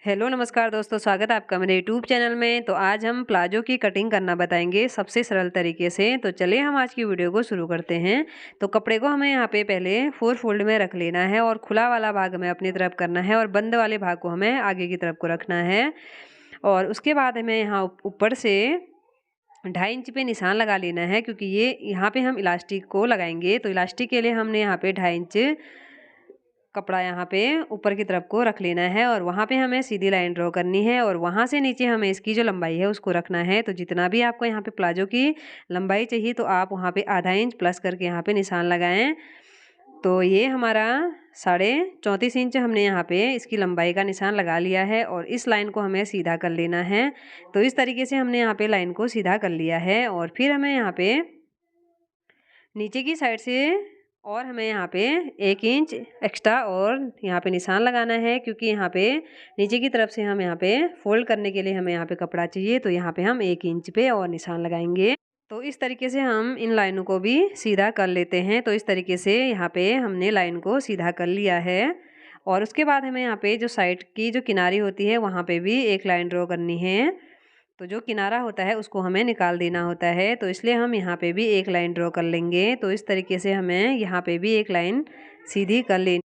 Hello नमस्कार दोस्तों, स्वागत है आपका मेरे यूट्यूब चैनल में। तो आज हम प्लाजो की कटिंग करना बताएंगे सबसे सरल तरीके से। तो चलिए हम आज की वीडियो को शुरू करते हैं। तो कपड़े को हमें यहाँ पे पहले 4 फोल्ड में रख लेना है और खुला वाला भाग हमें अपनी तरफ करना है और बंद वाले भाग को हमें आगे की तरफ को रखना है। और उसके बाद हमें यहाँ ऊपर से 2.5 इंच पे निशान लगा लेना है, क्योंकि ये यहाँ पे हम इलास्टिक को लगाएंगे। तो इलास्टिक के लिए हमने यहाँ पे 2.5 इंच कपड़ा यहाँ पे ऊपर की तरफ को रख लेना है और वहाँ पे हमें सीधी लाइन ड्रॉ करनी है और वहाँ से नीचे हमें इसकी जो लंबाई है उसको रखना है। तो जितना भी आपको यहाँ पे प्लाजो की लंबाई चाहिए तो आप वहाँ पे ½ इंच प्लस करके यहाँ पे निशान लगाएं। तो ये हमारा 34.5 इंच हमने यहाँ पे इसकी लंबाई का निशान लगा लिया है और इस लाइन को हमें सीधा कर लेना है। तो इस तरीके से हमने यहाँ पे लाइन को सीधा कर लिया है और फिर हमें यहाँ पे नीचे की साइड से और हमें यहाँ पे 1 इंच एक्स्ट्रा और यहाँ पे निशान लगाना है, क्योंकि यहाँ पे नीचे की तरफ से हम यहाँ पे फोल्ड करने के लिए हमें यहाँ पे कपड़ा चाहिए। तो यहाँ पे हम 1 इंच पे और निशान लगाएंगे। तो इस तरीके से हम इन लाइनों को भी सीधा कर लेते हैं। तो इस तरीके से यहाँ पे हमने लाइन को सीधा कर लिया है और उसके बाद हमें यहाँ पे जो साइड की जो किनारी होती है वहाँ पे भी एक लाइन ड्रॉ करनी है। तो जो किनारा होता है उसको हमें निकाल देना होता है, तो इसलिए हम यहाँ पे भी एक लाइन ड्रॉ कर लेंगे। तो इस तरीके से हमें यहाँ पे भी एक लाइन सीधी कर लेनी।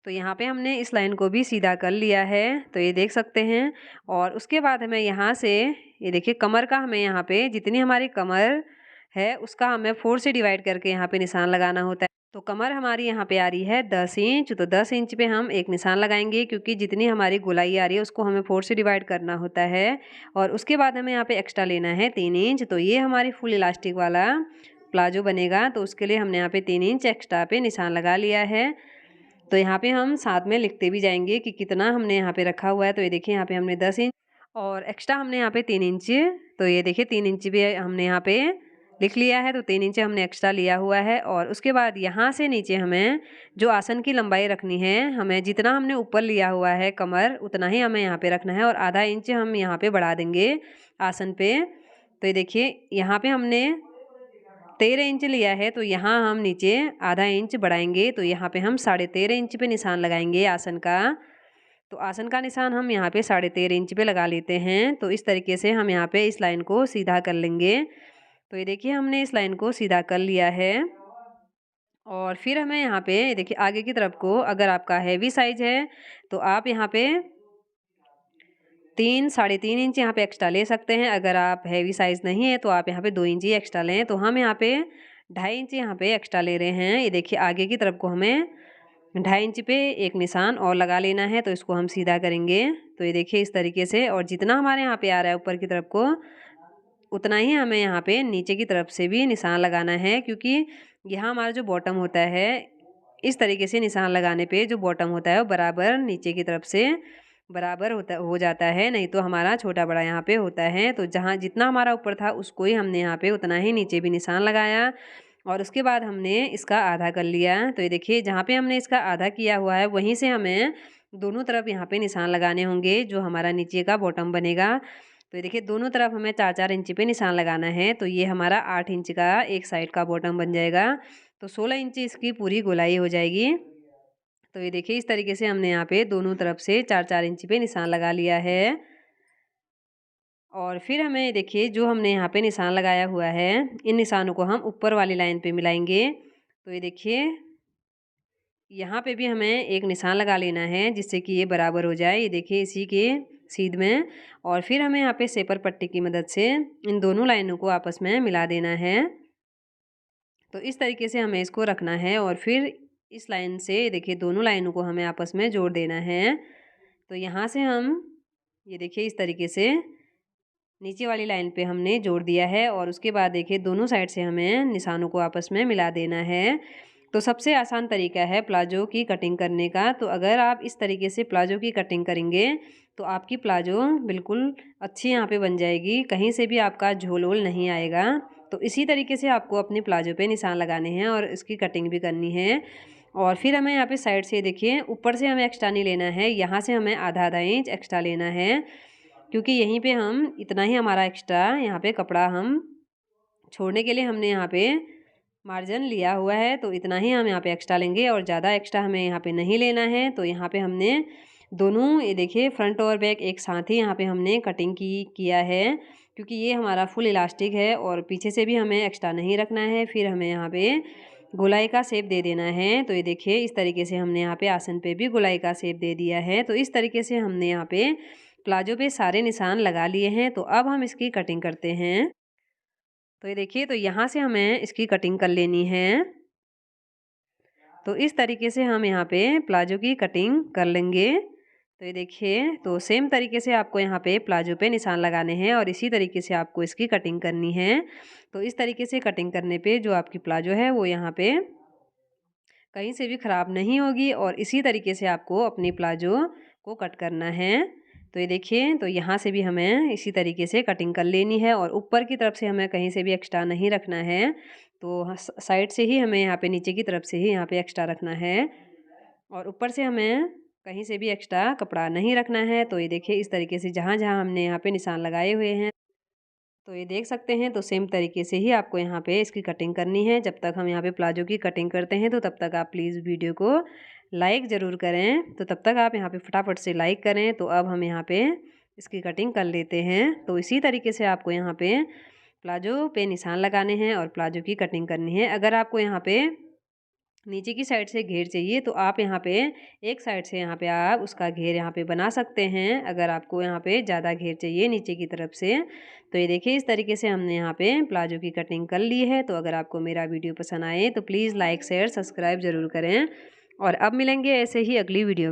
तो यहाँ पे हमने इस लाइन को भी सीधा कर लिया है, तो ये देख सकते हैं। और उसके बाद हमें यहाँ से ये देखिए कमर का हमें यहाँ पे जितनी हमारी कमर है उसका हमें 4 से डिवाइड करके यहाँ पे निशान लगाना होता है। तो कमर हमारी यहाँ पे आ रही है 10 इंच, तो 10 इंच पे हम एक निशान लगाएंगे, क्योंकि जितनी हमारी गोलाई आ रही है उसको हमें 4 से डिवाइड करना होता है। और उसके बाद हमें यहाँ पे एक्स्ट्रा लेना है 3 इंच। तो ये हमारी फुल इलास्टिक वाला प्लाजो बनेगा, तो उसके लिए हमने यहाँ पे 3 इंच एक्स्ट्रा पे निशान लगा लिया है। तो यहाँ पे हम साथ में लिखते भी जाएंगे कि कितना हमने यहाँ पे रखा हुआ है। तो ये देखिए यहाँ पे हमने 10 इंच और एक्स्ट्रा हमने यहाँ पे 3 इंच, तो ये देखिए 3 इंच भी हमने यहाँ पे लिख लिया है। तो 3 इंच हमने एक्स्ट्रा लिया हुआ है और उसके बाद यहाँ से नीचे हमें जो आसन की लंबाई रखनी है, हमें जितना हमने ऊपर लिया हुआ है कमर उतना ही हमें यहाँ पे रखना है और ½ इंच हम यहाँ पे बढ़ा देंगे आसन पे। तो ये देखिए यहाँ पे हमने 13 इंच लिया है, तो यहाँ हम नीचे ½ इंच बढ़ाएंगे। तो यहाँ पे हम 13.5 इंच पे निशान लगाएंगे आसन का। तो आसन का निशान हम यहाँ पे 13.5 इंच पे लगा लेते हैं। तो इस तरीके से हम यहाँ पे इस लाइन को सीधा कर लेंगे। तो ये देखिए हमने इस लाइन को सीधा कर लिया है और फिर हमें यहाँ पे देखिए आगे की तरफ को, अगर आपका हैवी साइज है तो आप यहाँ पे 3-3.5 इंच यहाँ पे एक्स्ट्रा ले सकते हैं। अगर आप हैवी साइज़ नहीं है तो आप यहाँ पे 2 इंच ही एक्स्ट्रा लें। तो हम यहाँ पे 2.5 इंच यहाँ पे एक्स्ट्रा ले रहे हैं। ये देखिए आगे की तरफ को हमें 2.5 इंच पे एक निशान और लगा लेना है, तो इसको हम सीधा करेंगे। तो ये देखिए इस तरीके से, और जितना हमारे यहाँ पे आ रहा है ऊपर की तरफ को उतना ही हमें यहाँ पे नीचे की तरफ से भी निशान लगाना है, क्योंकि यहाँ हमारा जो बॉटम होता है इस तरीके से निशान लगाने पे जो बॉटम होता है वो बराबर नीचे की तरफ से बराबर हो जाता है, नहीं तो हमारा छोटा बड़ा यहाँ पे होता है। तो जहाँ जितना हमारा ऊपर था उसको ही हमने यहाँ पे उतना ही नीचे भी निशान लगाया और उसके बाद हमने इसका आधा कर लिया। तो ये देखिए जहाँ पे हमने इसका आधा किया हुआ है वहीं से हमें दोनों तरफ यहाँ पे निशान लगाने होंगे, जो हमारा नीचे का बॉटम बनेगा। तो ये देखिए दोनों तरफ हमें 4-4 इंच पे निशान लगाना है। तो ये हमारा 8 इंच का एक साइड का बॉटम बन जाएगा। तो 16 इंच इसकी पूरी गोलाई हो जाएगी। तो ये देखिए इस तरीके से हमने यहाँ पे दोनों तरफ से 4-4 इंच पे निशान लगा लिया है। और फिर हमें देखिए जो हमने यहाँ पे निशान लगाया हुआ है इन निशानों को हम ऊपर वाली लाइन पे मिलाएंगे। तो ये देखिए यहाँ पे भी हमें एक निशान लगा लेना है जिससे कि ये बराबर हो जाए। ये देखिए इसी के सीध में, और फिर हमें यहाँ पे सेपर पट्टी की मदद से इन दोनों लाइनों को आपस में मिला देना है। तो इस तरीके से हमें इसको रखना है और फिर इस लाइन से देखिए दोनों लाइनों को हमें आपस में जोड़ देना है। तो यहाँ से हम ये देखिए इस तरीके से नीचे वाली लाइन पे हमने जोड़ दिया है और उसके बाद देखिए दोनों साइड से हमें निशानों को आपस में मिला देना है। तो सबसे आसान तरीका है प्लाजो की कटिंग करने का। तो अगर आप इस तरीके से प्लाजो की कटिंग करेंगे तो आपकी प्लाजो बिल्कुल अच्छी यहाँ पे बन जाएगी, कहीं से भी आपका झोल वोल नहीं आएगा। तो इसी तरीके से आपको अपने प्लाजो पे निशान लगाने हैं और इसकी कटिंग भी करनी है। और फिर हमें यहाँ पे साइड से देखिए ऊपर से हमें एक्स्ट्रा नहीं लेना है, यहाँ से हमें ½ इंच एक्स्ट्रा लेना है, क्योंकि यहीं पे हम इतना ही हमारा एक्स्ट्रा यहाँ पे कपड़ा हम छोड़ने के लिए हमने यहाँ पे मार्जिन लिया हुआ है। तो इतना ही हम यहाँ पे एक्स्ट्रा लेंगे और ज़्यादा एक्स्ट्रा हमें यहाँ पे नहीं लेना है। तो यहाँ पे हमने दोनों ये देखिए फ्रंट और बैक एक साथ ही यहाँ पे हमने कटिंग किया है, क्योंकि ये हमारा फुल इलास्टिक है और पीछे से भी हमें एक्स्ट्रा नहीं रखना है। फिर हमें यहाँ पे गोलाई का शेप दे देना है। तो ये देखिए इस तरीके से हमने यहाँ पे आसन पे भी गोलाई का शेप दे दिया है। तो इस तरीके से हमने यहाँ पे प्लाजो पे सारे निशान लगा लिए हैं। तो अब हम इसकी कटिंग करते हैं। तो ये देखिए, तो यहाँ से हमें इसकी कटिंग कर लेनी है। तो इस तरीके से हम यहाँ पे प्लाजो की कटिंग कर लेंगे। तो ये देखिए, तो सेम तरीके से आपको यहाँ पे प्लाजो पे निशान लगाने हैं और इसी तरीके से आपको इसकी कटिंग करनी है। तो इस तरीके से कटिंग करने पे जो आपकी प्लाजो है वो यहाँ पे कहीं से भी ख़राब नहीं होगी और इसी तरीके से आपको अपनी प्लाजो को कट करना है। तो ये देखिए, तो यहाँ से भी हमें इसी तरीके से कटिंग कर लेनी है और ऊपर की तरफ से हमें कहीं से भी एक्स्ट्रा नहीं रखना है। तो साइड से ही हमें यहाँ पे नीचे की तरफ से ही यहाँ पे एक्स्ट्रा रखना है और ऊपर से हमें कहीं से भी एक्स्ट्रा कपड़ा नहीं रखना है। तो ये देखिए इस तरीके से जहाँ-जहाँ हमने यहाँ पे निशान लगाए हुए हैं, तो ये देख सकते हैं। तो सेम तरीके से ही आपको यहाँ पे इसकी कटिंग करनी है। जब तक हम यहाँ पे प्लाजो की कटिंग करते हैं तो तब तक आप प्लीज़ वीडियो को लाइक ज़रूर करें। तो तब तक आप यहाँ पे फटाफट से लाइक करें। तो अब हम यहाँ पे इसकी कटिंग कर लेते हैं। तो इसी तरीके से आपको यहाँ पे प्लाजो पे निशान लगाने हैं और प्लाजो की कटिंग करनी है। अगर आपको यहाँ पे नीचे की साइड से घेर चाहिए तो आप यहाँ पे एक साइड से यहाँ पे आप उसका घेर यहाँ पे बना सकते हैं। अगर आपको यहाँ पे ज़्यादा घेर चाहिए नीचे की तरफ से, तो ये देखिए इस तरीके से हमने यहाँ पे प्लाजो की कटिंग कर ली है। तो अगर आपको मेरा वीडियो पसंद आए तो प्लीज़ लाइक शेयर सब्सक्राइब ज़रूर करें और अब मिलेंगे ऐसे ही अगली वीडियो में।